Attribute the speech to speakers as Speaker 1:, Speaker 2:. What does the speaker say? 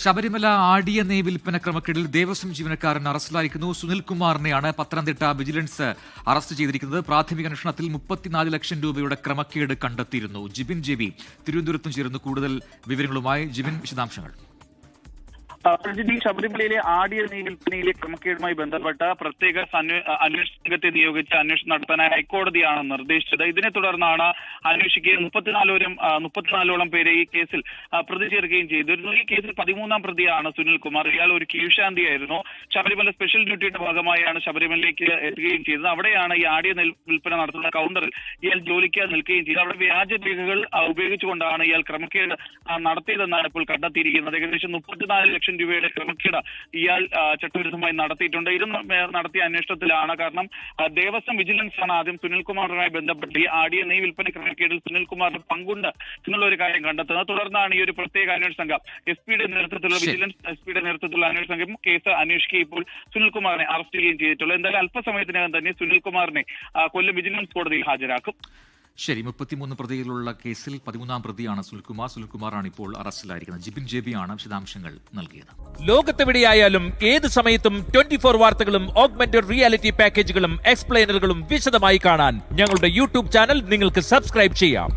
Speaker 1: ശബരിമല ആടിയ നെയ് വിൽപ്പന ക്രമക്കേടിൽ ദേവസ്വം ജീവനക്കാരൻ അറസ്റ്റിലായിരിക്കുന്നു. സുനിൽകുമാറിനെയാണ് പത്തനംതിട്ട വിജിലൻസ് അറസ്റ്റ് ചെയ്തിരിക്കുന്നത്. പ്രാഥമിക അന്വേഷണത്തിൽ 34 ലക്ഷം രൂപയുടെ ക്രമക്കേട് കണ്ടെത്തിയിരുന്നു. ജിബിൻ ജെബി തിരുവനന്തപുരത്തും ചേർന്ന് കൂടുതൽ വിവരങ്ങളുമായി. ജിബിൻ, വിശദാംശങ്ങൾ.
Speaker 2: ശബരിമലയിലെ ആടിയ നെയ് വിൽപ്പനയിലെ ക്രമക്കേടുമായി ബന്ധപ്പെട്ട പ്രത്യേക അന്വേഷണ സംഘത്തെ നിയോഗിച്ച് അന്വേഷണം നടത്താനായി ഹൈക്കോടതിയാണ് നിർദ്ദേശിച്ചത്. ഇതിനെ തുടർന്നാണ് അന്വേഷിക്കുകയും 34ഓളം പേരെ ഈ കേസിൽ പ്രതി ചേർക്കുകയും ചെയ്തിരുന്നു. ഈ കേസിൽ 13ാം പ്രതിയാണ് സുനിൽകുമാർ. ഇയാൾ ഒരു കീഴ്ശാന്തിയായിരുന്നു. ശബരിമല സ്പെഷ്യൽ ഡ്യൂട്ടിയുടെ ഭാഗമായാണ് ശബരിമലയിലേക്ക് എത്തുകയും ചെയ്തത്. അവിടെയാണ് ഈ ആടിയ നെയ് വിൽപ്പന നടത്തുന്ന കൗണ്ടറിൽ ഇയാൾ ജോലിക്ക് നിൽക്കുകയും ചെയ്തത്. അവിടെ വ്യാജ രേഖകൾ ഉപയോഗിച്ചുകൊണ്ടാണ് ഇയാൾ ക്രമക്കേട് നടത്തിയതെന്നാണ് ഇപ്പോൾ കണ്ടെത്തിയിരിക്കുന്നത്. ഏകദേശം 34 ലക്ഷം രൂപയുടെ ക്രമക്കേട് ഇയാൾ ചട്ടവിരുദ്ധമായി നടത്തിയിട്ടുണ്ട്. ഇത് നടത്തിയ അന്വേഷണത്തിലാണ്. കാരണം ദേവസ്വം വിജിലൻസ് ആണ് ആദ്യം സുനിൽകുമാറുമായി ബന്ധപ്പെട്ട് ഈ ആടിയ നെയ് വിൽപ്പന ക്രമക്കേടിൽ സുനിൽകുമാറിന് പങ്കുണ്ട് എന്നുള്ള ഒരു കാര്യം കണ്ടെത്തുന്നത്. തുടർന്നാണ് ഈ ഒരു പ്രത്യേക അന്വേഷണ സംഘം എസ്പിയുടെ നേതൃത്വത്തിലുള്ള വിജിലൻസ് എസ്പിയുടെ നേതൃത്വത്തിലുള്ള അന്വേഷണ സംഘം കേസ് അന്വേഷിക്കുകയും ഇപ്പോൾ സുനിൽകുമാറിനെ അറസ്റ്റ് ചെയ്യുകയും ചെയ്തിട്ടുള്ളത്. എന്തായാലും അല്പസമയത്തിനകം തന്നെ സുനിൽകുമാറിനെ കൊല്ലം വിജിലൻസ് കോടതിയിൽ ഹാജരാക്കും.
Speaker 1: ശരി, 33 പ്രതികളുള്ള കേസിൽ 13ാം പ്രതിയാണ് സുനിൽകുമാർ. സുനിൽകുമാറാണ് ഇപ്പോൾ അറസ്റ്റിലായിരിക്കുന്നത്. ജിബിൻ ജെബിയാണ് വിശദാംശങ്ങൾ നൽകിയത്.
Speaker 3: ലോകത്തെവിടെയായാലും ഏത് സമയത്തും 24 വാർത്തകളും ഓഗ്മെന്റഡ് റിയാലിറ്റി പാക്കേജുകളും എക്സ്പ്ലെയിനറുകളും വിശദമായി കാണാൻ ഞങ്ങളുടെ യൂട്യൂബ് ചാനൽ നിങ്ങൾക്ക് സബ്സ്ക്രൈബ് ചെയ്യാം.